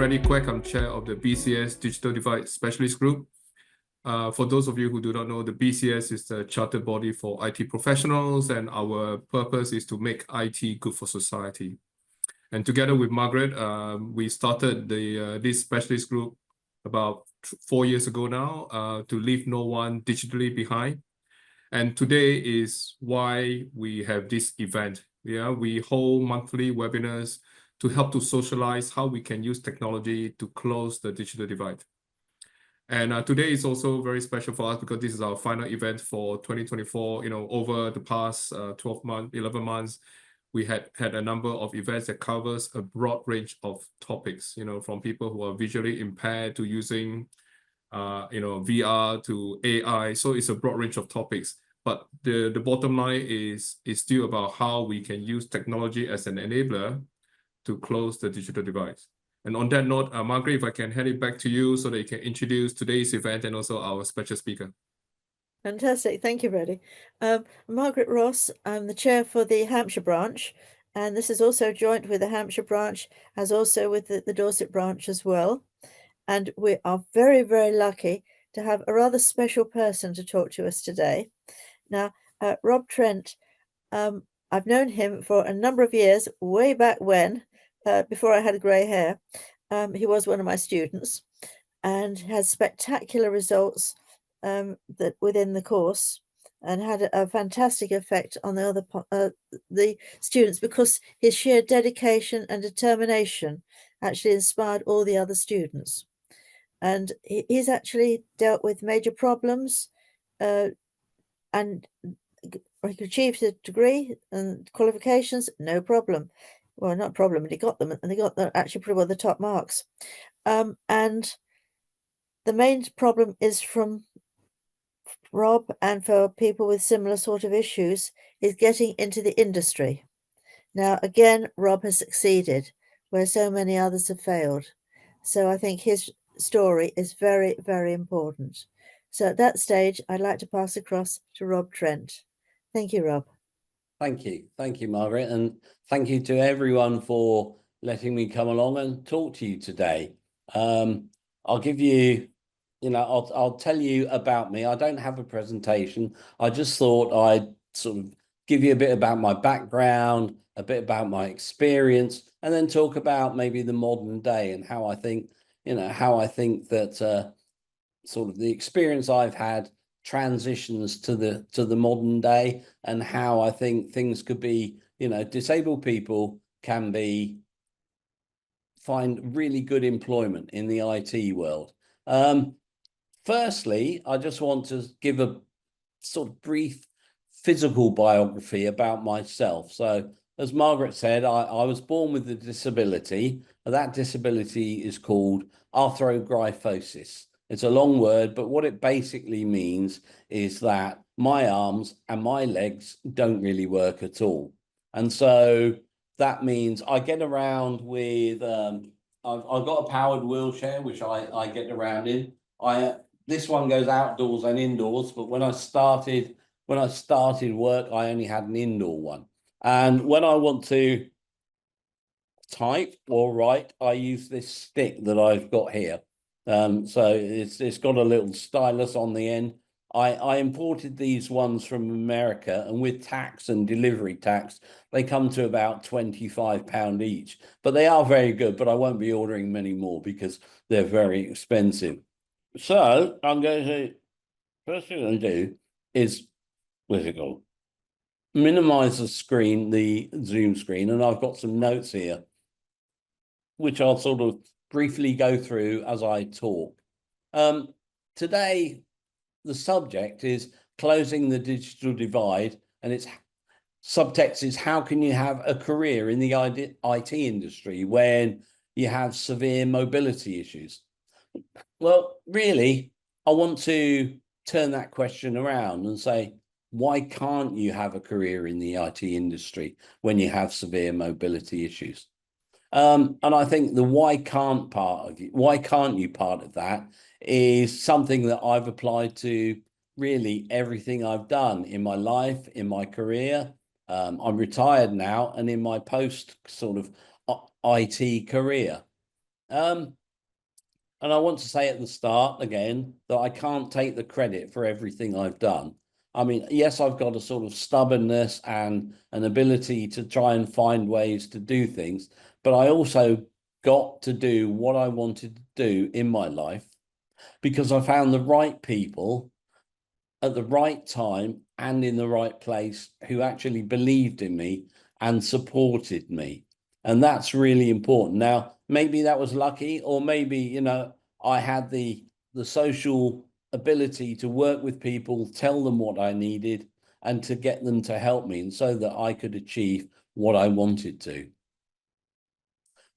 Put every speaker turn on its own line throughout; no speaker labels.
Freddie Quack. I'm chair of the BCS Digital Divide Specialist Group. For those of you who do not know, the BCS is the chartered body for IT professionals, and our purpose is to make IT good for society. And together with Margaret, we started this specialist group about 4 years ago now to leave no one digitally behind. And today is why we have this event. Yeah, we hold monthly webinars to help to socialize how we can use technology to close the digital divide. And today is also very special for us because this is our final event for 2024. You know, over the past 12 months, 11 months, we had a number of events that covers a broad range of topics, you know, from people who are visually impaired to using, VR to AI. So it's a broad range of topics. But the bottom line is still about how we can use technology as an enabler to close the digital divide. And on that note, Margaret, if I can hand it back to you so that you can introduce today's event and also our special speaker.
Fantastic. Thank you, Freddie. Margaret Ross, I'm the chair for the Hampshire branch, and this is also joint with the Hampshire branch, as also with the Dorset branch as well. And we are very, very lucky to have a rather special person to talk to us today. Now, Rob Trent, I've known him for a number of years, way back when, before I had grey hair. He was one of my students and has spectacular results that within the course, and had a fantastic effect on the students, because his sheer dedication and determination actually inspired all the other students. And he's actually dealt with major problems, and he achieved a degree and qualifications, no problem. Well, not problem, but he got them, and they got actually pretty well the top marks. And the main problem is from Rob, and for people with similar sort of issues, is getting into the industry. Now, again, Rob has succeeded where so many others have failed. So I think his story is very, very important. So at that stage, I'd like to pass across to Rob Trent. Thank you, Rob.
Thank you. Thank you, Margaret. And thank you to everyone for letting me come along and talk to you today. I'll give you, I'll tell you about me. I don't have a presentation. I just thought I'd sort of give you a bit about my background, a bit about my experience, and then talk about maybe the modern day and how I think, that sort of the experience I've had transitions to the modern day, and how I think things could be, disabled people can find really good employment in the IT world. Firstly, I just want to give a sort of brief physical biography about myself. So, as Margaret said, I was born with a disability. That disability is called arthrogryphosis. It's a long word, but what it basically means is that my arms and my legs don't really work at all. And so that means I get around with, I've got a powered wheelchair, which I get around in. This one goes outdoors and indoors, but when I started work, I only had an indoor one. And when I want to type or write, I use this stick that I've got here. So it's got a little stylus on the end. I imported these ones from America, and with tax and delivery tax, they come to about £25 each. But they are very good, but I won't be ordering many more because they're very expensive. So first thing I'm going to do is, where's it go? Minimize the screen, the Zoom screen, and I've got some notes here, which I'll sort of briefly go through as I talk. Today, the subject is closing the digital divide, and its subtext is how can you have a career in the IT industry when you have severe mobility issues? Well, really, I want to turn that question around and say, why can't you have a career in the IT industry when you have severe mobility issues? And I think the why can't you part of that is something that I've applied to really everything I've done in my life, in my career. I'm retired now, and in my post sort of IT career. And I want to say at the start again that I can't take the credit for everything I've done. I mean, yes, I've got a sort of stubbornness and an ability to try and find ways to do things, but I also got to do what I wanted to do in my life because I found the right people at the right time and in the right place who actually believed in me and supported me. And that's really important. Now, maybe that was lucky, or maybe, you know, I had the social ability to work with people, tell them what I needed, and to get them to help me, and so that I could achieve what I wanted to.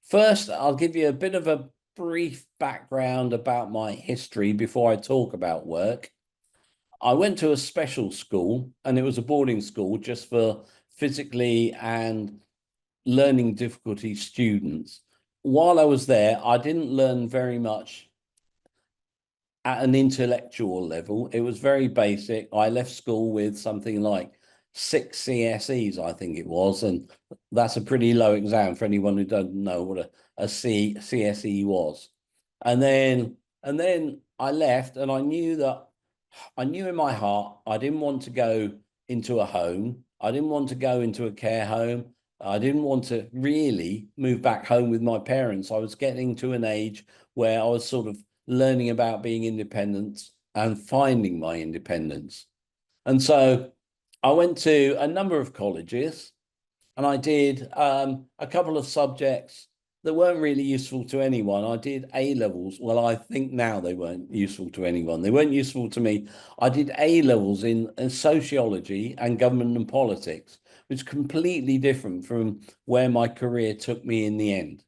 First, I'll give you a bit of a brief background about my history before I talk about work. I went to a special school, and it was a boarding school just for physically and learning difficulty students. While I was there, I didn't learn very much at an intellectual level. It was very basic. I left school with something like 6 CSEs, I think it was, and that's a pretty low exam for anyone who doesn't know what a CSE was. And then I left, and I knew in my heart I didn't want to go into a home. I didn't want to go into a care home. I didn't want to really move back home with my parents. I was getting to an age where I was sort of learning about being independent and finding my independence. And so I went to a number of colleges, and I did a couple of subjects that weren't really useful to anyone. I did A-levels. Well, I think now they weren't useful to anyone. They weren't useful to me. I did A-levels in sociology and government and politics, which is completely different from where my career took me in the end.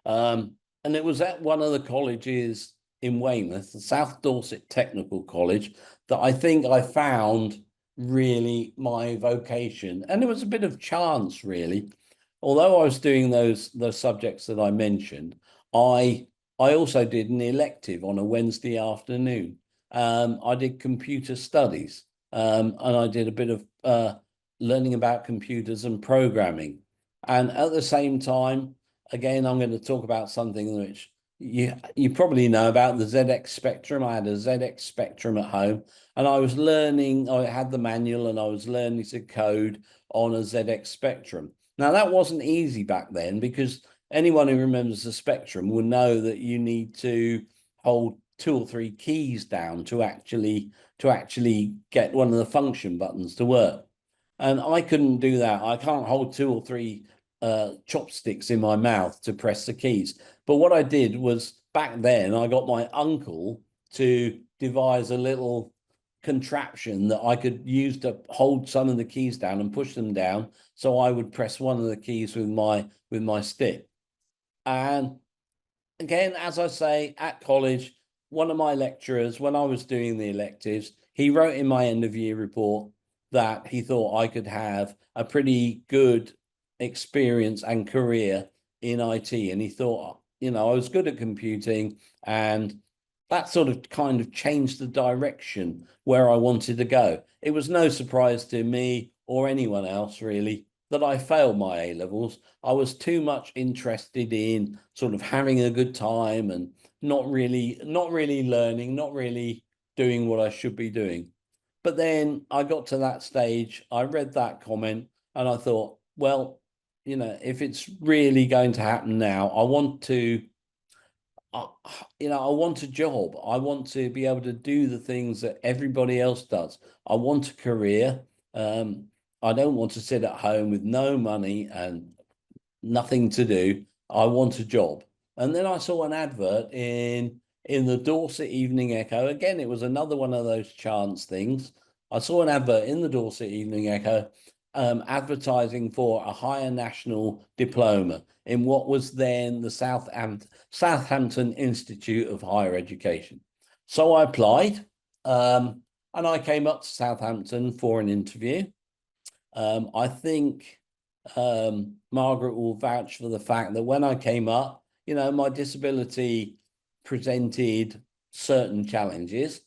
And it was at one of the colleges in Weymouth, the South Dorset Technical College, that I think I found really my vocation. And it was a bit of chance, really. Although I was doing those subjects that I mentioned, I also did an elective on a Wednesday afternoon. I did computer studies, and I did a bit of learning about computers and programming. And at the same time, again, I'm going to talk about something which you probably know about, the ZX Spectrum. I had a ZX Spectrum at home, and I was learning, I had the manual, and I was learning to code on a ZX Spectrum. Now, that wasn't easy back then, because anyone who remembers the Spectrum will know that you need to hold 2 or 3 keys down to actually get one of the function buttons to work. And I couldn't do that. I can't hold 2 or 3 chopsticks in my mouth to press the keys. But what I did was, back then, I got my uncle to devise a little contraption that I could use to hold some of the keys down and push them down, so I would press one of the keys with my stick. And again, as I say, at college, one of my lecturers, when I was doing the electives, he wrote in my end of year report that he thought I could have a pretty good experience and career in IT. And he thought, you know, I was good at computing, and that sort of kind of changed the direction where I wanted to go. It was no surprise to me or anyone else, really, that I failed my A-levels. I was too much interested in sort of having a good time and not really learning, not really doing what I should be doing. But then I got to that stage, I read that comment, and I thought, well, you know, if it's really going to happen now, I want to, you know, I want a job. I want to be able to do the things that everybody else does. I want a career. I don't want to sit at home with no money and nothing to do. I want a job. And then I saw an advert in the Dorset Evening Echo. Again, it was another one of those chance things. I saw an advert in the Dorset Evening Echo advertising for a higher national diploma in what was then the Southampton Institute of Higher Education. So I applied, and I came up to Southampton for an interview. I think Margaret will vouch for the fact that when I came up, you know, my disability presented certain challenges.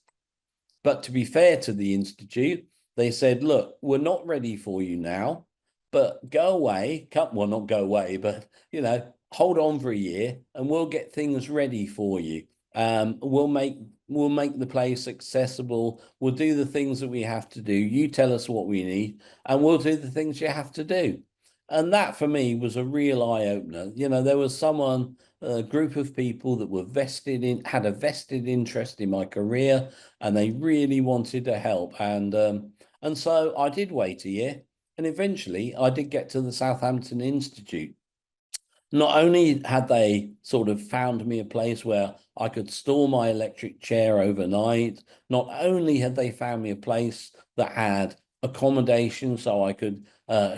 But to be fair to the Institute, they said, look, we're not ready for you now, but go away. Well, not go away, but, you know, hold on for a year and we'll get things ready for you. We'll make the place accessible. We'll do the things that we have to do. You tell us what we need and we'll do the things you have to do. And that for me was a real eye-opener. You know, there was a group of people that were had a vested interest in my career, and they really wanted to help. And so I did wait a year, and eventually I did get to the Southampton Institute. Not only had they sort of found me a place where I could store my electric chair overnight, not only had they found me a place that had accommodation so I could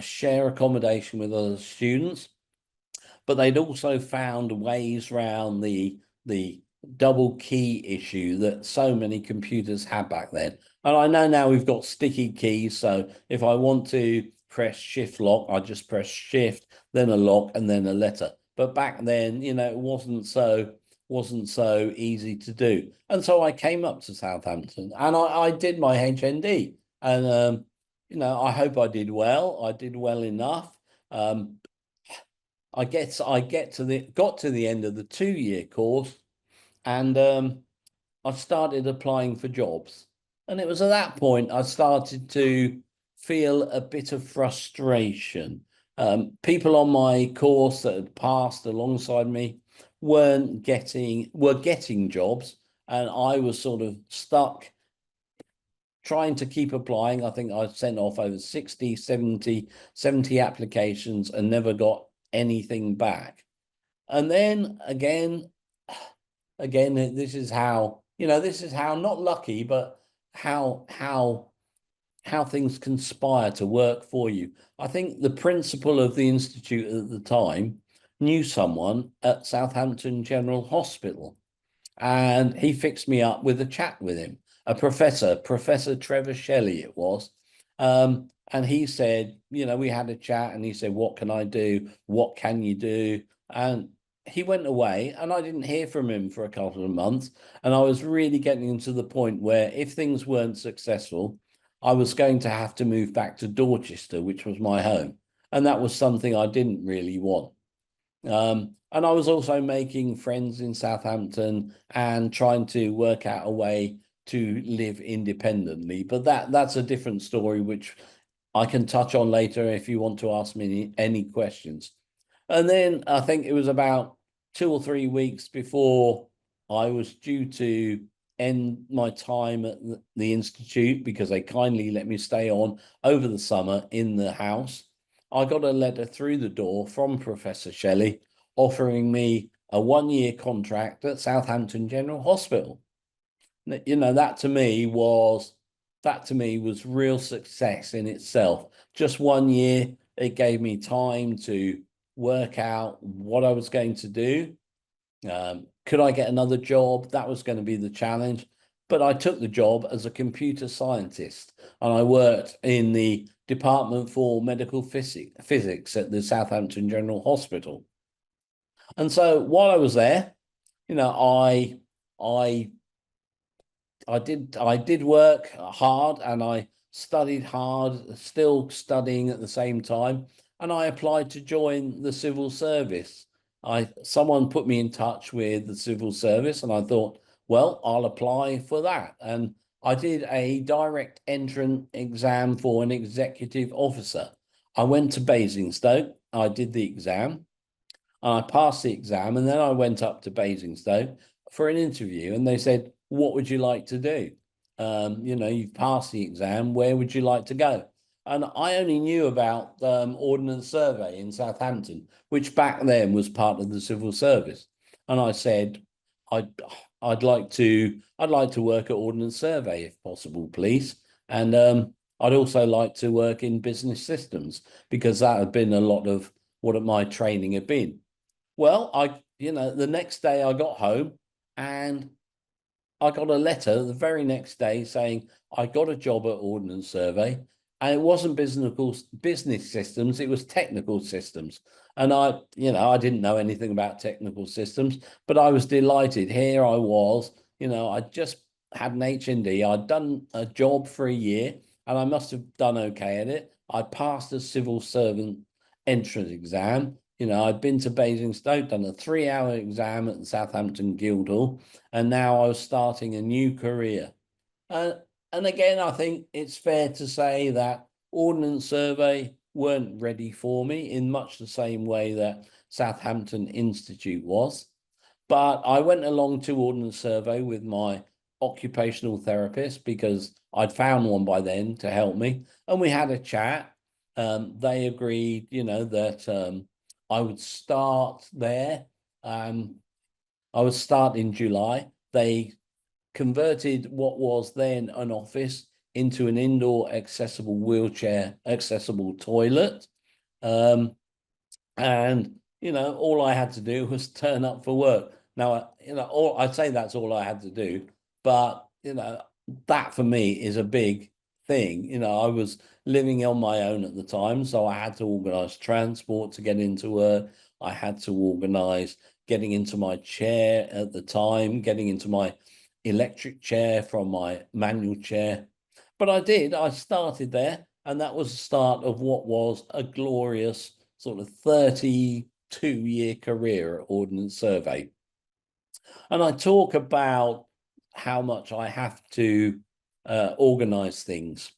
share accommodation with other students, but they'd also found ways around the double key issue that so many computers had back then. And I know now we've got sticky keys, so if I want to press shift lock, I just press shift, then a lock, and then a letter. But back then, you know, it wasn't so easy to do. And so I came up to Southampton and I did my HND. And you know, I hope I did well. I did well enough. I got to the end of the 2-year course, and I started applying for jobs. And it was at that point I started to feel a bit of frustration. People on my course that had passed alongside me were getting jobs, and I was sort of stuck trying to keep applying. I think I sent off over 60, 70 applications and never got anything back. And then again, this is how, you know, this is how, not lucky, but how things conspire to work for you. I think the principal of the institute at the time knew someone at Southampton General Hospital, and he fixed me up with a chat with him, a Professor Trevor Shelley it was. And he said, you know, we had a chat and he said, what can I do? What can you do? And he went away and I didn't hear from him for a couple of months. And I was really getting to the point where if things weren't successful, I was going to have to move back to Dorchester, which was my home. And that was something I didn't really want. And I was also making friends in Southampton and trying to work out a way to live independently. But that's a different story, which I can touch on later if you want to ask me any questions. And then I think it was about 2 or 3 weeks before I was due to end my time at the institute, because they kindly let me stay on over the summer in the house. I got a letter through the door from Professor Shelley offering me a 1-year contract at Southampton General Hospital. You know, that to me was real success in itself. Just 1 year, it gave me time to work out what I was going to do. Could I get another job? That was going to be the challenge. But I took the job as a computer scientist, and I worked in the Department for Medical Physics at the Southampton General Hospital. And so while I was there, you know, I did work hard and I studied hard, still studying at the same time, and I applied to join the civil service. Someone put me in touch with the civil service, and I thought, well, I'll apply for that. And I did a direct entrance exam for an executive officer. I went to Basingstoke, I did the exam, and I passed the exam, and then I went up to Basingstoke for an interview, and they said, what would you like to do? You know, you've passed the exam, where would you like to go? And I only knew about Ordnance Survey in Southampton, which back then was part of the civil service. And I said, I'd like to work at Ordnance Survey if possible, please. And I'd also like to work in business systems, because that had been a lot of what my training had been. Well, you know, the next day I got home and I got a letter the very next day saying I got a job at Ordnance Survey, and it wasn't business systems, it was technical systems. And I didn't know anything about technical systems, but I was delighted. Here I was, you know, I just had an HND. I'd done a job for a year and I must have done okay at it. I passed the civil servant entrance exam. You know, I'd been to Basingstoke, done a 3-hour exam at the Southampton Guildhall, and now I was starting a new career. And again, I think it's fair to say that Ordnance Survey weren't ready for me in much the same way that Southampton Institute was. But I went along to Ordnance Survey with my occupational therapist because I'd found one by then to help me. And we had a chat. They agreed, you know, that I would start there. I would start in July. They converted what was then an office into an indoor accessible wheelchair accessible toilet. And, you know, all I had to do was turn up for work. Now, you know, I'd say that's all I had to do, but, you know, that for me is a big thing. You know, I was living on my own at the time, so I had to organise transport to get into work. I had to organise getting into my chair at the time, getting into my electric chair from my manual chair. But I started there, and that was the start of what was a glorious sort of 32-year career at Ordnance Survey. And I talk about how much I have to organise things,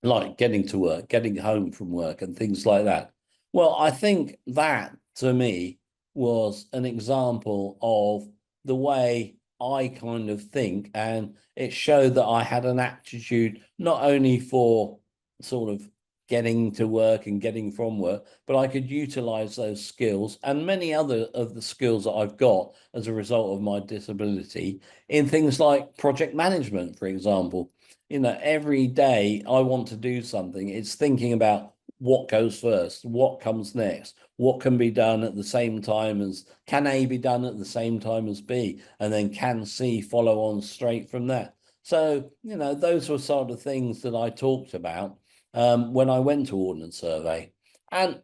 like getting to work, getting home from work and things like that. Well, I think that, to me, was an example of the way I kind of think, and it showed that I had an aptitude not only for sort of getting to work and getting from work, but I could utilize those skills and many other of the skills that I've got as a result of my disability in things like project management, for example. You know, every day I want to do something, it's thinking about what goes first, what comes next, what can be done at the same time as, can A be done at the same time as B, and then can C follow on straight from that. So, you know, those were sort of things that I talked about when I went to Ordnance Survey. And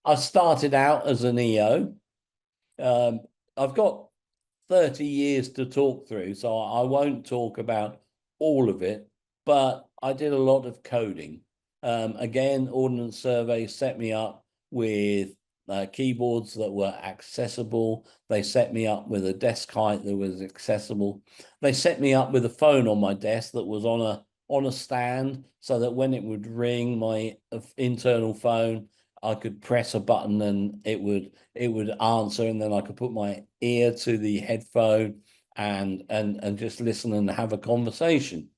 I started out as an EO. I've got 30 years to talk through, so I won't talk about all of it, but I did a lot of coding. Again, Ordnance Survey set me up with keyboards that were accessible. They set me up with a desk height that was accessible. They set me up with a phone on my desk that was on a stand, so that when it would ring, my internal phone, I could press a button and it would answer, and then I could put my ear to the headphone and just listen and have a conversation.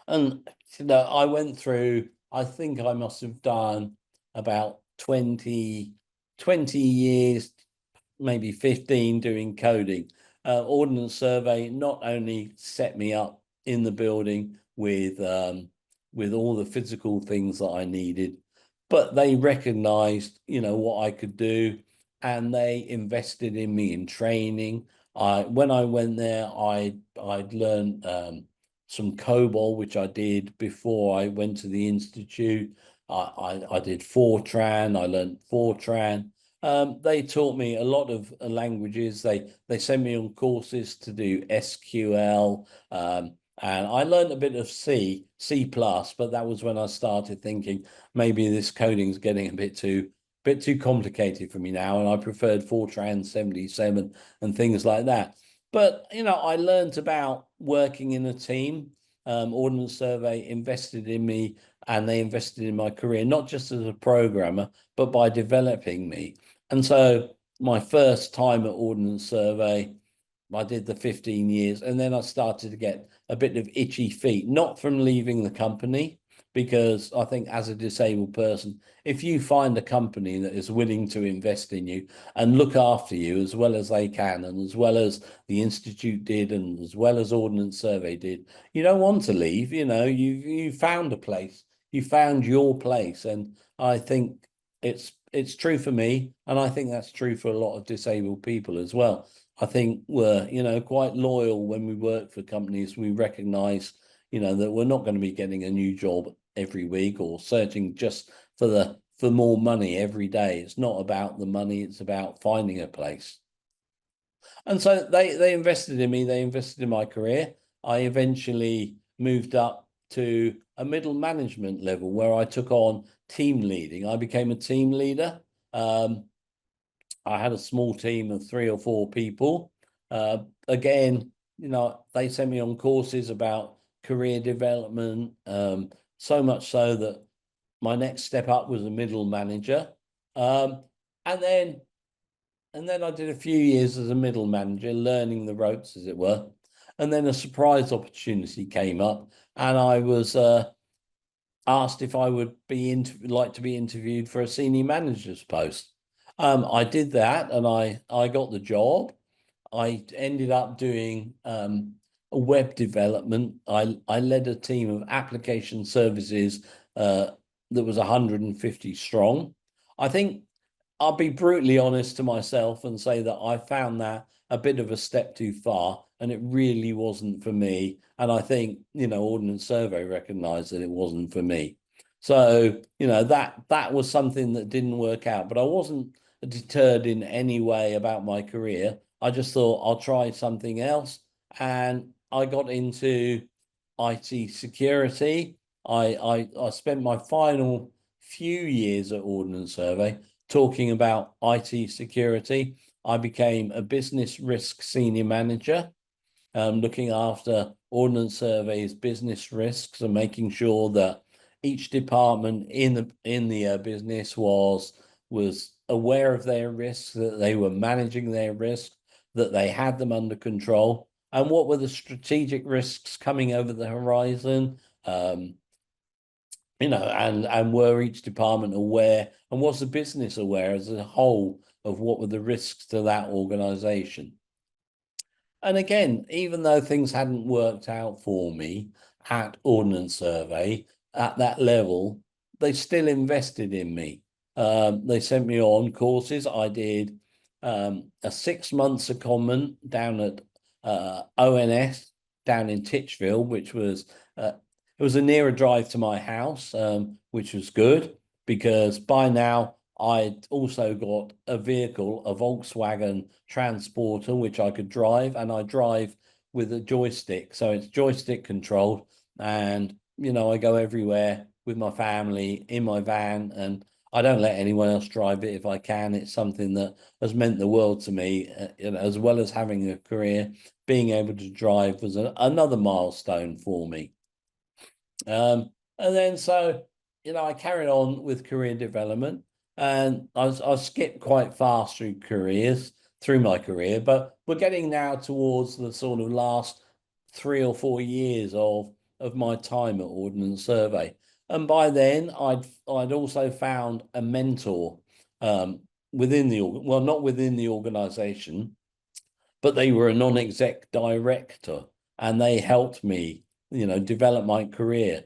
And you know, I went through, I think I must have done about 20 years, maybe 15 doing coding. Ordnance Survey not only set me up in the building with all the physical things that I needed, but they recognized, you know, what I could do, and they invested in me in training. When I went there, I'd learned some COBOL, which I did before I went to the Institute. I did Fortran, I learned Fortran. They taught me a lot of languages. They sent me on courses to do SQL, and I learned a bit of C++, but that was when I started thinking maybe this coding's getting a bit too complicated for me now, and I preferred Fortran 77 and things like that. But, you know, I learned about working in a team. Ordnance Survey invested in me, and they invested in my career, not just as a programmer, but by developing me. And so my first time at Ordnance Survey, I did the 15 years, and then I started to get a bit of itchy feet, not from leaving the company, because I think as a disabled person, if you find a company that is willing to invest in you and look after you as well as they can, and as well as the Institute did, and as well as Ordnance Survey did, you don't want to leave. You know, you found a place, you found your place. And I think it's true for me, and I think that's true for a lot of disabled people as well. I think we're, you know, quite loyal when we work for companies. We recognize, you know, that we're not going to be getting a new job every week or searching just for more money every day. It's not about the money, it's about finding a place. And so they invested in me, they invested in my career. I eventually moved up to a middle management level where I took on team leading. I became a team leader. I had a small team of 3 or 4 people. Again, you know, they sent me on courses about career development, so much so that my next step up was a middle manager. And then I did a few years as a middle manager, learning the ropes, as it were. And then a surprise opportunity came up, and I was asked if I would like to be interviewed for a senior manager's post. I did that, and I got the job. I ended up doing a web development. I led a team of application services that was 150 strong. I think I'll be brutally honest to myself and say that I found that a bit of a step too far, and it really wasn't for me. And I think, you know, Ordnance Survey recognised that it wasn't for me. So, you know, that was something that didn't work out, but I wasn't deterred in any way about my career. I just thought I'll try something else, and I got into IT security. I spent my final few years at Ordnance Survey talking about IT security. I became a business risk senior manager, looking after Ordnance Survey's business risks and making sure that each department in the business was aware of their risks, that they were managing their risks, that they had them under control, and what were the strategic risks coming over the horizon. You know, and were each department aware, and was the business aware as a whole of what were the risks to that organization? And again, even though things hadn't worked out for me at Ordnance Survey at that level, they still invested in me. They sent me on courses. I did a 6-month secondment down at ONS down in Titchville, which was it was a nearer drive to my house, which was good because by now I'd also got a vehicle, a Volkswagen Transporter, which I could drive, and I drive with a joystick. So it's joystick controlled, and, you know, I go everywhere with my family in my van, and I don't let anyone else drive it if I can. It's something that has meant the world to me, as well as having a career. Being able to drive was another milestone for me. And then, so, you know, I carried on with career development, and I skipped quite fast through my career, but we're getting now towards the sort of last 3 or 4 years of my time at Ordnance Survey. And by then I'd also found a mentor within not within the organization, but they were a non-exec director, and they helped me, you know, develop my career.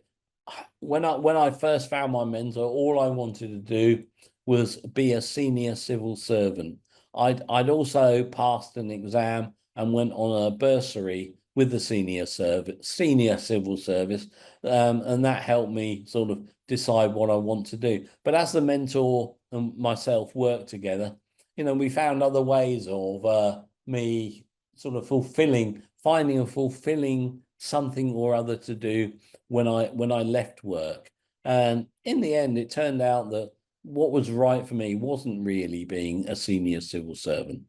When I first found my mentor, all I wanted to do was be a senior civil servant. I'd also passed an exam and went on a bursary with the senior civil service, and that helped me sort of decide what I want to do. But as the mentor and myself worked together, you know, we found other ways of me sort of finding a fulfilling something or other to do when I left work. And in the end, it turned out that what was right for me wasn't really being a senior civil servant.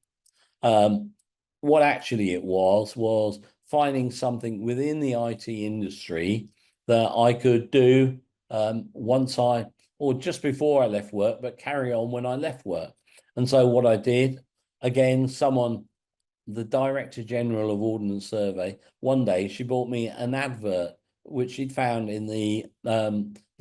What actually it was finding something within the IT industry that I could do or just before I left work, but carry on when I left work. And so what I did, again, the Director General of Ordnance Survey, one day she bought me an advert which she'd found in the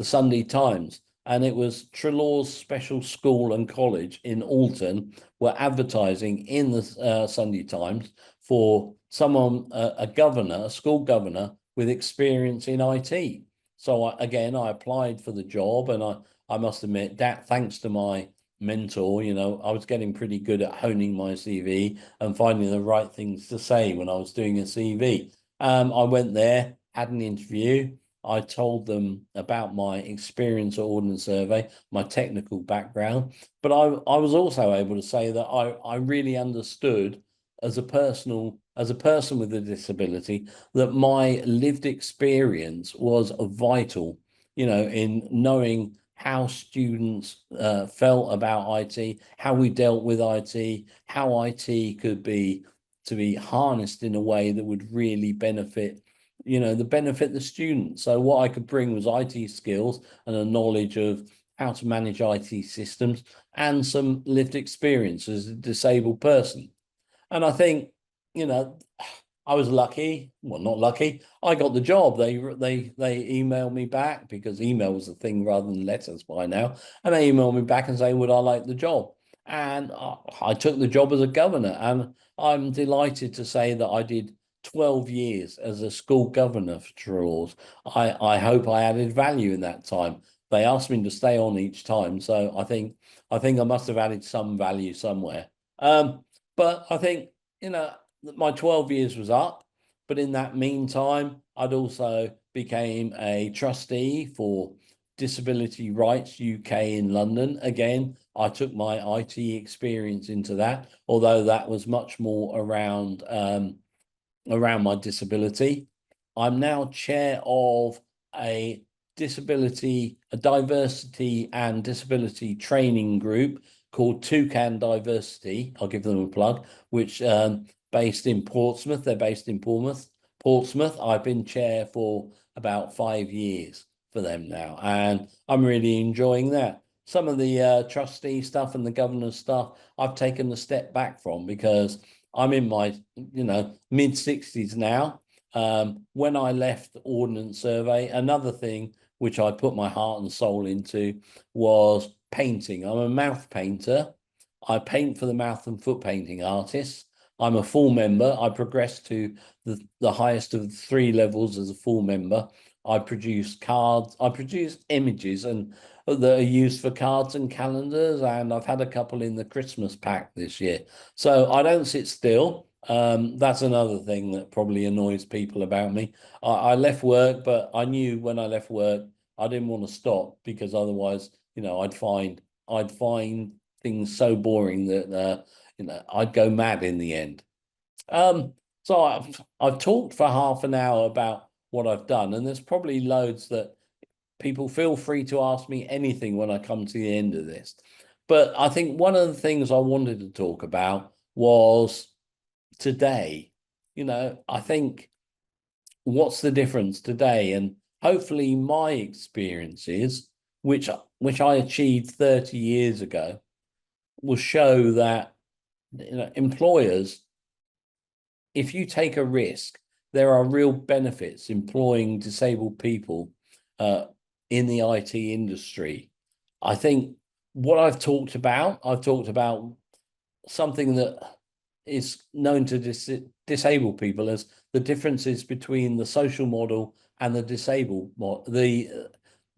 Sunday Times, and it was Trelaw's Special School and College in Alton were advertising in the Sunday Times for someone, a school governor with experience in IT. So I applied for the job, and I must admit that thanks to my mentor, you know, I was getting pretty good at honing my CV and finding the right things to say when I was doing a CV. I went there, had an interview. I told them about my experience at Ordnance Survey, my technical background, but I was also able to say that I really understood as a person with a disability that my lived experience was vital, you know, in knowing how students felt about IT, how we dealt with IT, how IT could be to be harnessed in a way that would really benefit, benefit the students. So what I could bring was IT skills and a knowledge of how to manage IT systems and some lived experience as a disabled person. And I think, I was lucky. Well, not lucky. I got the job. They emailed me back, because email was a thing rather than letters by now. And they emailed me back and say, would I like the job? And I took the job as a governor. And I'm delighted to say that I did 12 years as a school governor for Trelaws. I hope I added value in that time. They asked me to stay on each time. So I think I must have added some value somewhere. But I think, my 12 years was up, but in that meantime, I'd also became a trustee for Disability Rights UK in London. Again, I took my IT experience into that, although that was much more around my disability. I'm now chair of a diversity and disability training group called Toucan Diversity. I'll give them a plug, which based in Portsmouth. They're based in Portsmouth. I've been chair for about 5 years for them now, and I'm really enjoying that. Some of the trustee stuff and the governor's stuff I've taken a step back from, because I'm in my mid 60s now. When I left the Ordnance Survey, another thing which I put my heart and soul into was painting. I'm a mouth painter. I paint for the mouth and foot painting artists. I'm a full member. I progressed to the highest of 3 levels as a full member. I produce cards. I produce images and that are used for cards and calendars, and I've had a couple in the Christmas pack this year. So I don't sit still. That's another thing that probably annoys people about me. I left work, but I knew when I left work I didn't want to stop, because otherwise, I'd find things so boring that I'd go mad in the end. So I've talked for half an hour about what I've done, and there's probably loads that people feel free to ask me anything when I come to the end of this. But I think one of the things I wanted to talk about was today. I think what's the difference today, and hopefully my experiences, which I achieved 30 years ago, will show that employers, if you take a risk, there are real benefits employing disabled people in the IT industry. I think what I've talked about something that is known to disabled people as the differences between the social model and the disabled model.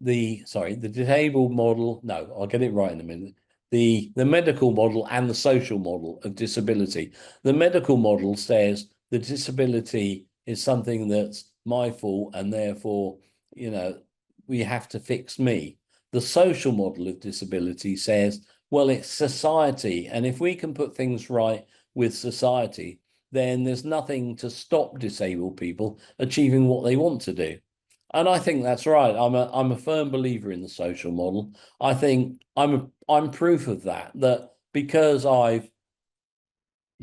The disabled model. No, I'll get it right in a minute. The medical model and the social model of disability. The medical model says the disability is something that's my fault, and therefore, we have to fix me. The social model of disability says, well, it's society, and if we can put things right with society, then there's nothing to stop disabled people achieving what they want to do. And I think that's right. I'm a firm believer in the social model. I think I'm proof of that because I've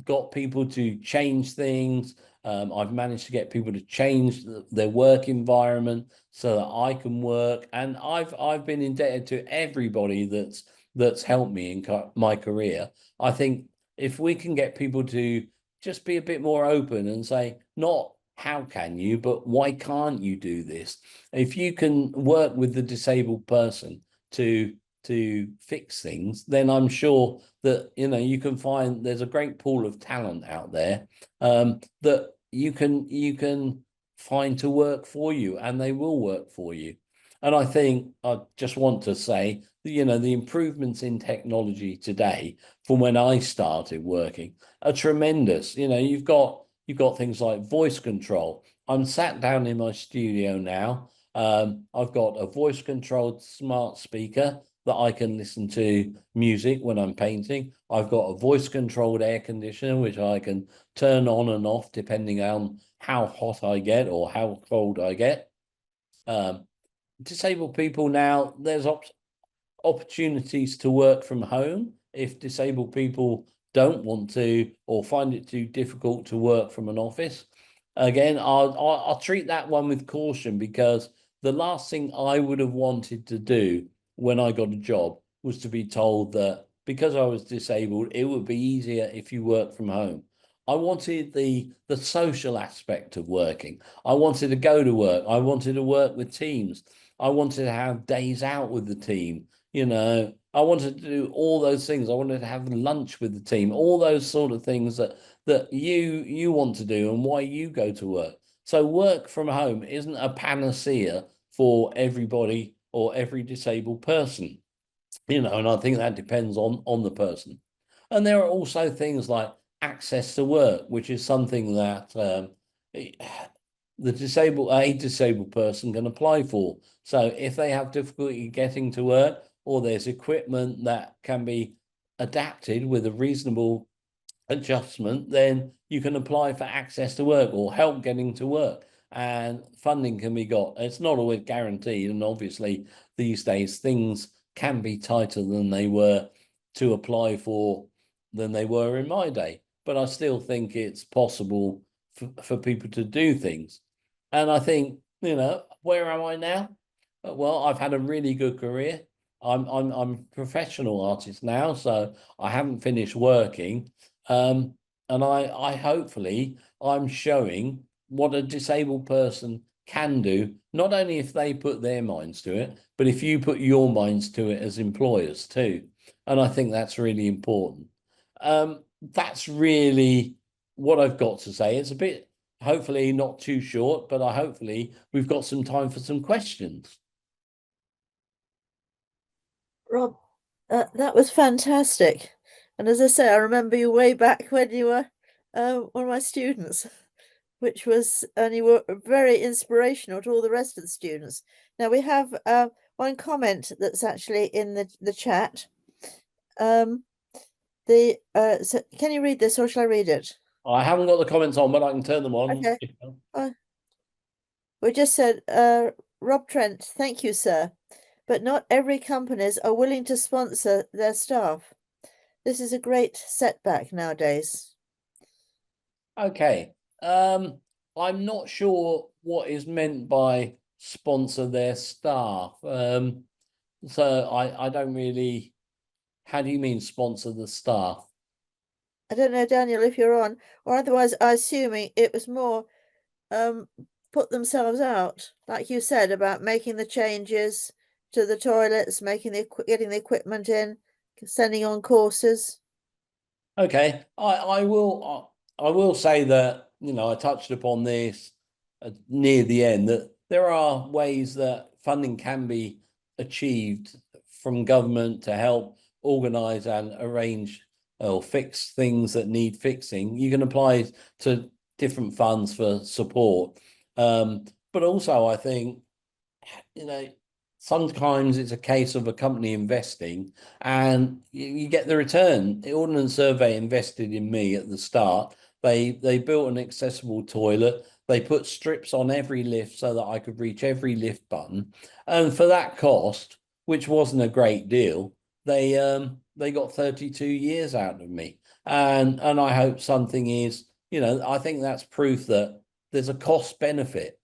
got people to change things. I've managed to get people to change their work environment so that I can work. And I've been indebted to everybody that's helped me in my career. I think if we can get people to just be a bit more open and say, not how can you, but why can't you do this? If you can work with the disabled person to fix things, then I'm sure that you can find there's a great pool of talent out there that you can find to work for you, and they will work for you. And I think I just want to say that, the improvements in technology today from when I started working are tremendous. You've got things like voice control. I'm sat down in my studio now. I've got a voice controlled smart speaker that I can listen to music when I'm painting. I've got a voice controlled air conditioner, which I can turn on and off depending on how hot I get or how cold I get. Disabled people now, there's opportunities to work from home if disabled people don't want to or find it too difficult to work from an office. Again, I'll treat that one with caution, because the last thing I would have wanted to do when I got a job was to be told that because I was disabled, it would be easier if you work from home. I wanted the social aspect of working. I wanted to go to work. I wanted to work with teams. I wanted to have days out with the team. You know, I wanted to do all those things. I wanted to have lunch with the team, all those sort of things that you want to do and why you go to work. So work from home isn't a panacea for everybody or every disabled person, you know, and I think that depends on the person. And there are also things like access to work, which is something that a disabled person can apply for. So if they have difficulty getting to work, or there's equipment that can be adapted with a reasonable adjustment, then you can apply for access to work or help getting to work, and funding can be got. It's not always guaranteed, and obviously these days things can be tighter than they were to apply for than they were in my day, but I still think it's possible for people to do things. And I think, you know, where am I now? Well, I've had a really good career. I'm a professional artist now, so I haven't finished working. And I hopefully I'm showing what a disabled person can do, not only if they put their minds to it, but if you put your minds to it as employers too. And I think that's really important. That's really what I've got to say. It's a bit, hopefully not too short, but hopefully we've got some time for some questions.
Rob, that was fantastic. And as I say, I remember you way back when you were one of my students, which was, and you were very inspirational to all the rest of the students. Now we have one comment that's actually in the chat. So can you read this, or shall I read it?
I haven't got the comments on, but I can turn them on.
Okay. We just said, Rob Trent, thank you, sir. But not every companies are willing to sponsor their staff. This is a great setback nowadays.
Okay. I'm not sure what is meant by sponsor their staff. So I don't really, how do you mean sponsor the staff?
I don't know, Daniel, if you're on, or otherwise I assuming it was more put themselves out, like you said, about making the changes to the toilets, getting the equipment in, sending on courses.
Okay, I will say that, you know, I touched upon this near the end, that there are ways that funding can be achieved from government to help organise and arrange or fix things that need fixing. You can apply to different funds for support, but also I think, you know, sometimes it's a case of a company investing and you get the return. The Ordnance Survey invested in me at the start. They built an accessible toilet. They put strips on every lift so that I could reach every lift button. And for that cost, which wasn't a great deal, they got 32 years out of me. And I hope something is, you know, I think that's proof that there's a cost benefit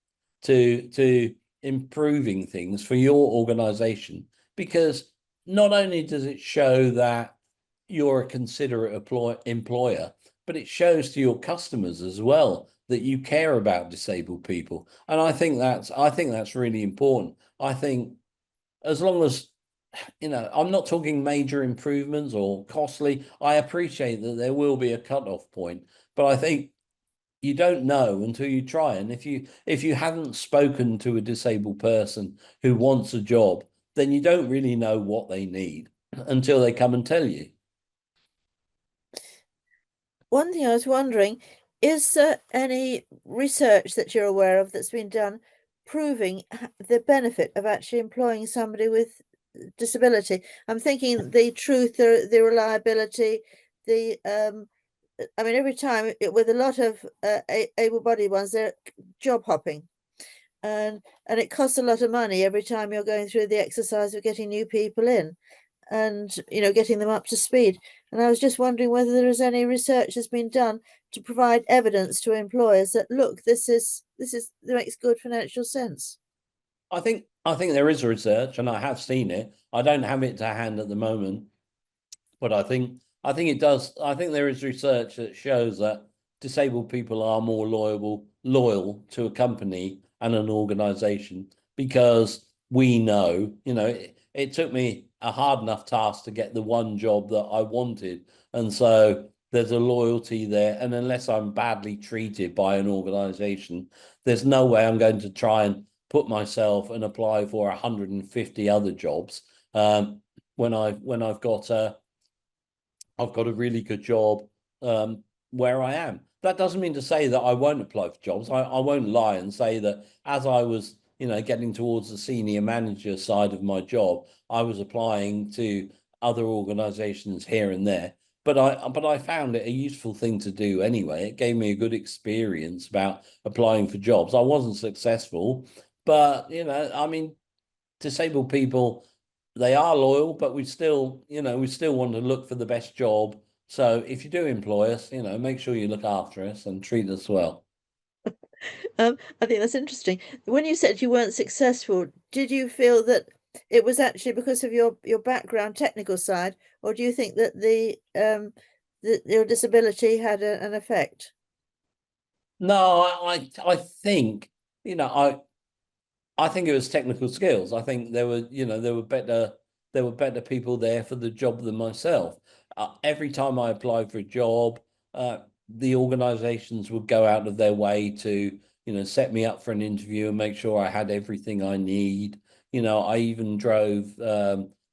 to improving things for your organization, because not only does it show that you're a considerate employer, but it shows to your customers as well that you care about disabled people. And I think that's really important. I think as long as, you know, I'm not talking major improvements or costly. I appreciate that there will be a cutoff point, but I think you don't know until you try. And if you haven't spoken to a disabled person who wants a job, then you don't really know what they need until they come and tell you.
One thing I was wondering, is there any research that you're aware of that's been done proving the benefit of actually employing somebody with disability? I'm thinking the truth, the reliability, I mean, every time with a lot of able-bodied ones, they're job hopping. and it costs a lot of money every time you're going through the exercise of getting new people in, and getting them up to speed. And I was just wondering whether there is any research that's been done to provide evidence to employers that, look, this makes good financial sense.
I think there is research, and I have seen it. I don't have it to hand at the moment, but I think it does. I think there is research that shows that disabled people are more loyal to a company and an organization, because we know, it took me a hard enough task to get the one job that I wanted. And so there's a loyalty there. And unless I'm badly treated by an organization, there's no way I'm going to try and put myself and apply for 150 other jobs when I've got a really good job where I am. That doesn't mean to say that I won't apply for jobs. I won't lie and say that as I was, getting towards the senior manager side of my job, I was applying to other organizations here and there. But I found it a useful thing to do anyway. It gave me a good experience about applying for jobs. I wasn't successful, but disabled people, they are loyal, but we still want to look for the best job. So if you do employ us, make sure you look after us and treat us well.
I think that's interesting. When you said you weren't successful, did you feel that it was actually because of your background, technical side, or do you think that your disability had an effect?
No, I think, I think it was technical skills. I think there were better people there for the job than myself. Every time I applied for a job, the organizations would go out of their way to, set me up for an interview and make sure I had everything I need. I even drove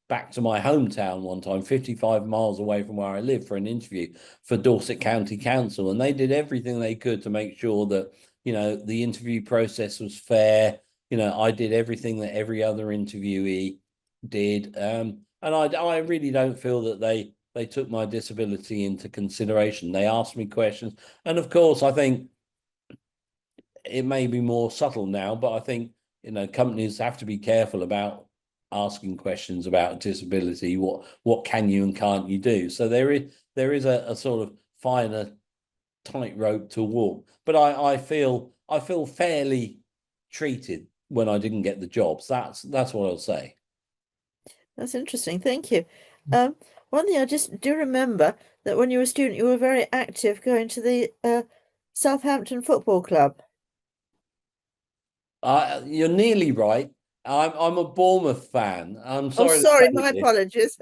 back to my hometown one time, 55 miles away from where I live, for an interview for Dorset County Council. And they did everything they could to make sure that, the interview process was fair. I did everything that every other interviewee did. And I really don't feel that they took my disability into consideration. They asked me questions. And of course, I think it may be more subtle now, but I think, companies have to be careful about asking questions about disability. What can you and can't you do? So there is a sort of finer tightrope to walk. But I feel fairly treated when I didn't get the jobs. That's what I'll say.
That's interesting. Thank you. One thing I just do remember, that when you were a student, you were very active going to the Southampton Football Club.
You're nearly right. I'm a Bournemouth fan. I'm sorry.
Oh, sorry, my apologies.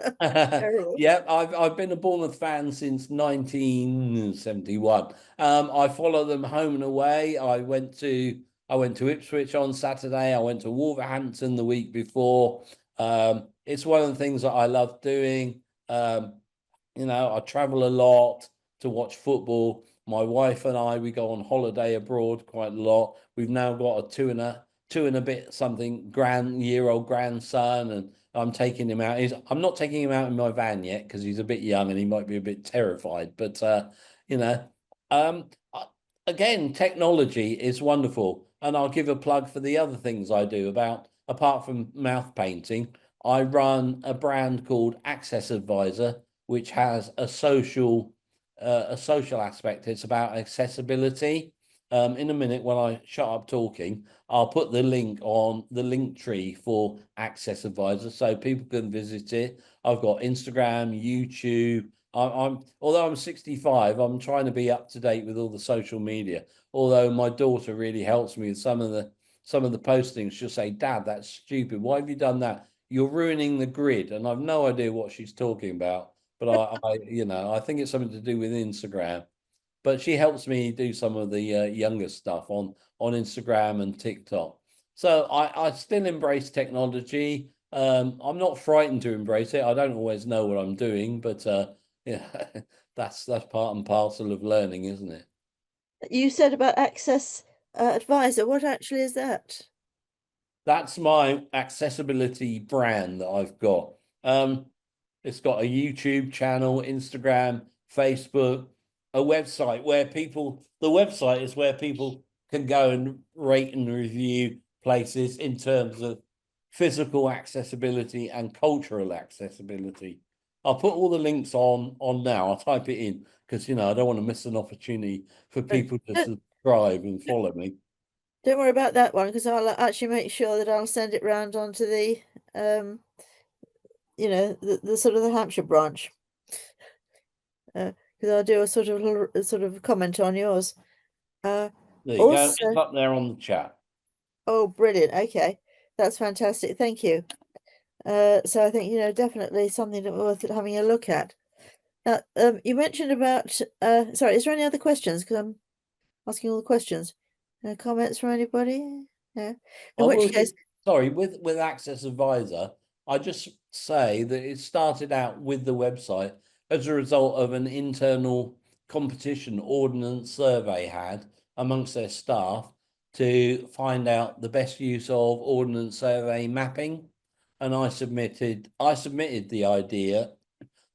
Yeah, I've been a Bournemouth fan since 1971. I follow them home and away. I went to Ipswich on Saturday. I went to Wolverhampton the week before. It's one of the things that I love doing. I travel a lot to watch football. My wife and I, we go on holiday abroad quite a lot. We've now got a two and a bit something year-old grandson, and I'm taking him out. I'm not taking him out in my van yet because he's a bit young and he might be a bit terrified. But again, technology is wonderful, and I'll give a plug for the other things I do. Apart from mouth painting, I run a brand called Access Advisor, which has a social aspect. It's about accessibility. In a minute, when I shut up talking, I'll put the link on the link tree for Access Advisor so people can visit it. I've got Instagram, YouTube. Although I'm 65, I'm trying to be up to date with all the social media. Although my daughter really helps me with some of the postings. She'll say, "Dad, that's stupid. Why have you done that? You're ruining the grid." And I've no idea what she's talking about. But I think it's something to do with Instagram. But she helps me do some of the younger stuff on Instagram and TikTok. So I still embrace technology. I'm not frightened to embrace it. I don't always know what I'm doing, but that's part and parcel of learning, isn't it?
You said about Access Advisor. What actually is that?
That's my accessibility brand that I've got. It's got a YouTube channel, Instagram, Facebook, a website where the website is where people can go and rate and review places in terms of physical accessibility and cultural accessibility. I'll put all the links on now. I'll type it in because, you know, I don't want to miss an opportunity for people to subscribe and follow me.
Don't worry about that one, because I'll actually make sure that I'll send it round onto the, you know, the sort of the Hampshire branch. Because I'll do a sort of comment on yours.
There you go.
Also,
It's up there on the chat.
oh, brilliant. Okay, that's fantastic. Thank you. So I think, you know, definitely something that worth having a look at. Now, you mentioned about, sorry, is there any other questions? Because I'm asking all the questions. Comments from anybody? Yeah. In which case,
sorry, with Access Advisor, I just say that it started out with the website as a result of an internal competition ordnance survey had amongst their staff to find out the best use of ordnance survey mapping. And I submitted the idea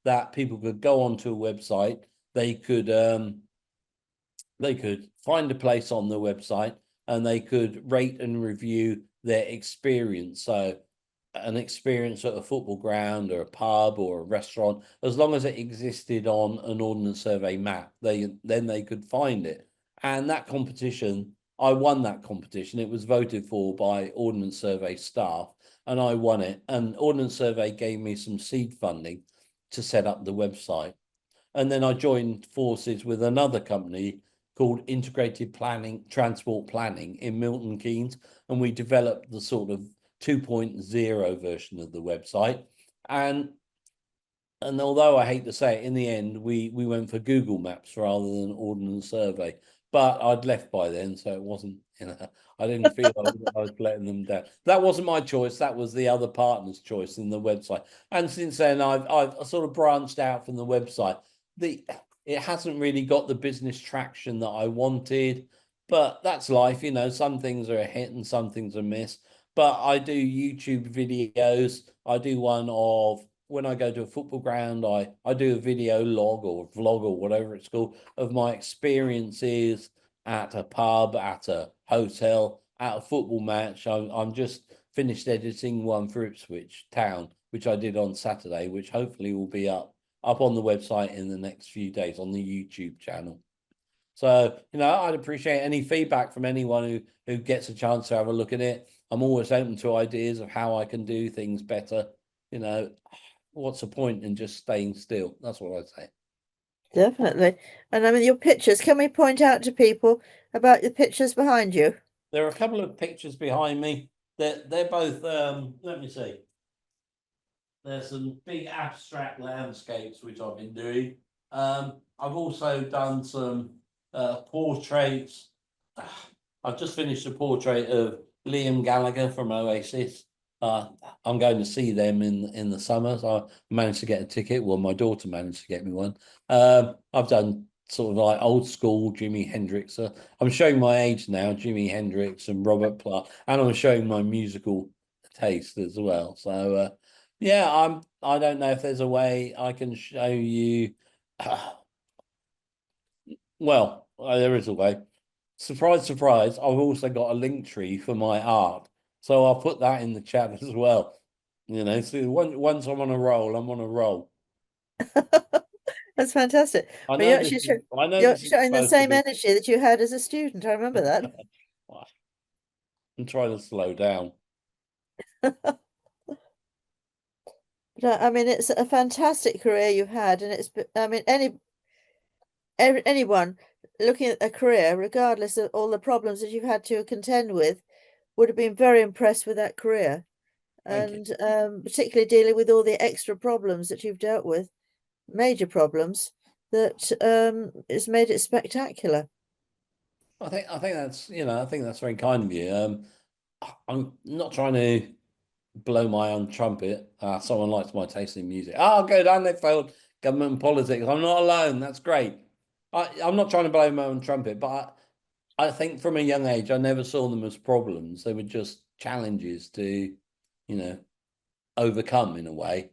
that people could go onto a website, they could find a place on the website and they could rate and review their experience. So an experience at a football ground or a pub or a restaurant, as long as it existed on an ordnance survey map, then they could find it. And that competition, I won that competition. It was voted for by Ordnance Survey staff and I won it. And Ordnance Survey gave me some seed funding to set up the website. And then I joined forces with another company called Integrated Transport Planning in Milton Keynes. And we developed the sort of 2.0 version of the website. And although I hate to say it, in the end, we went for Google Maps rather than Ordnance Survey. But I'd left by then, so it wasn't, you know, I didn't feel like I was letting them down. That wasn't my choice. That was the other partner's choice in the website. And since then, I've sort of branched out from the website. It hasn't really got the business traction that I wanted, but that's life, you know. Some things are a hit and some things are a miss. But I do YouTube videos. I do one of when I go to a football ground, I do a video log or vlog or whatever it's called of my experiences at a pub, at a hotel, at a football match. I'm just finished editing one for Ipswich Town, which I did on Saturday, which hopefully will be up on the website in the next few days on the YouTube channel. So, you know, I'd appreciate any feedback from anyone who gets a chance to have a look at it. I'm always open to ideas of how I can do things better. You know, what's the point in just staying still? That's what I'd say.
Definitely. And I mean, your pictures, can we point out to people about the pictures behind you?
There are a couple of pictures behind me. They're both, let me see. There's some big abstract landscapes, which I've been doing. I've also done some portraits. I've just finished a portrait of Liam Gallagher from Oasis. I'm going to see them in the summer. So I managed to get a ticket. Well, my daughter managed to get me one. I've done sort of like old school Jimi Hendrix. I'm showing my age now, Jimi Hendrix and Robert Plant, and I'm showing my musical taste as well. So yeah, I don't know if there's a way I can show you. Well, there is a way. Surprise, surprise, I've also got a link tree for my art. So I'll put that in the chat as well. You know, so once I'm on a roll, I'm on a roll.
That's fantastic.
I
But
know
you're
this
actually
is, I know
you're
this is
showing the
supposed to
same
be.
energy that you had as a student. I remember that.
I'm trying to slow down.
But I mean, it's a fantastic career you've had, and I mean, anyone looking at a career, regardless of all the problems that you've had to contend with, would have been very impressed with that career.
Thank
And particularly dealing with all the extra problems that you've dealt with, major problems, that has made it spectacular.
I think that's, you know, I think that's very kind of you. I'm not trying to blow my own trumpet. Someone likes my taste in music. Oh, good. And they failed government and politics. I'm not alone. That's great. I'm not trying to blow my own trumpet, but I think from a young age, I never saw them as problems. They were just challenges to, you know, overcome in a way.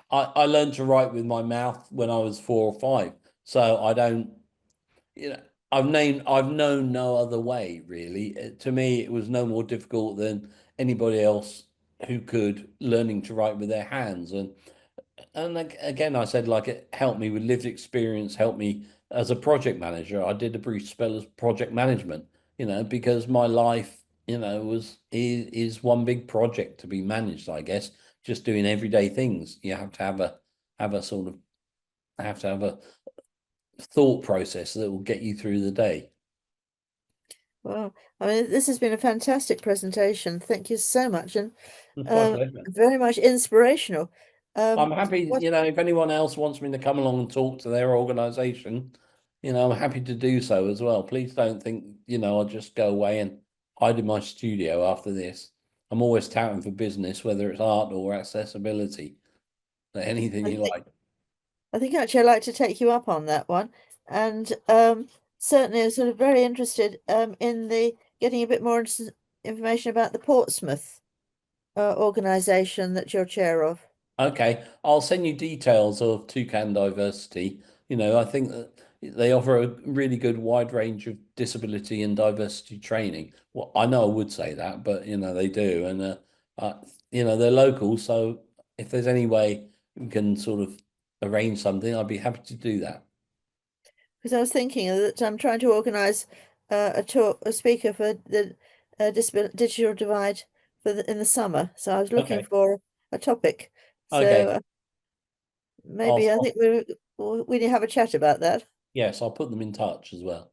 I learned to write with my mouth when I was 4 or 5. So I don't, you know, I've known no other way, really. To me, it was no more difficult than anybody else who could learning to write with their hands. And again, I said, like, it helped me with lived experience, helped me as a project manager. I did a brief spell as project management, because my life, is one big project to be managed, I guess, just doing everyday things. You have to have a sort of have to have a thought process that will get you through the day.
Well, I mean, this has been a fantastic presentation. Thank you so much, and
My pleasure.
very much inspirational.
I'm happy,
what-
if anyone else wants me to come along and talk to their organization, I'm happy to do so as well. Please don't think, I'll just go away and hide in my studio after this. I'm always touting for business, whether it's art or accessibility, anything you like.
I think actually I'd like to take you up on that one, and certainly I'm sort of very interested in the getting a bit more information about the Portsmouth organization that you're chair of.
Okay, I'll send you details of Toucan Diversity. I think that they offer a really good wide range of disability and diversity training. Well, I know I would say that, but they do, and they're local. So if there's any way we can sort of arrange something, I'd be happy to do that.
Because I was thinking that I'm trying to organise a speaker for the digital divide in the summer. So I was looking
Okay.
for a topic. So
Okay.
maybe I think we need to have a chat about that.
Yes, I'll put them in touch as well.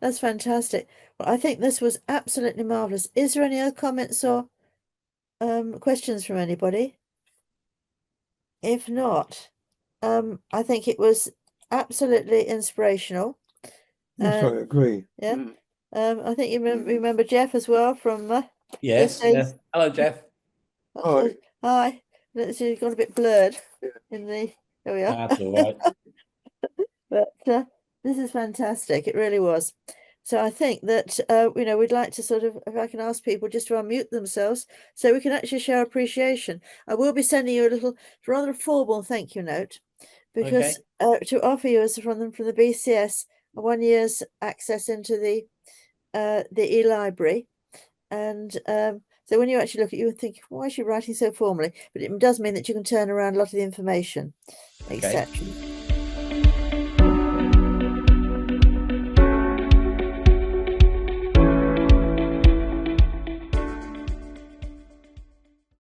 That's fantastic. Well, I think this was absolutely marvelous. Is there any other comments or questions from anybody? If not, I think it was absolutely inspirational.
Yes, I agree.
Yeah. I think you remember Jeff as well from
Yes.
yes.
Hello, Jeff.
Hi. Hi. It's got a bit blurred in the. There we are.
That's all right.
But this is fantastic. It really was. So I think that we'd like to sort of, if I can ask people just to unmute themselves, so we can actually show appreciation. I will be sending you a little rather formal thank you note, because to offer you from the BCS 1 year's access into the e-library, and so when you actually look at it, you would think, why is she writing so formally? But it does mean that you can turn around a lot of the information, etc.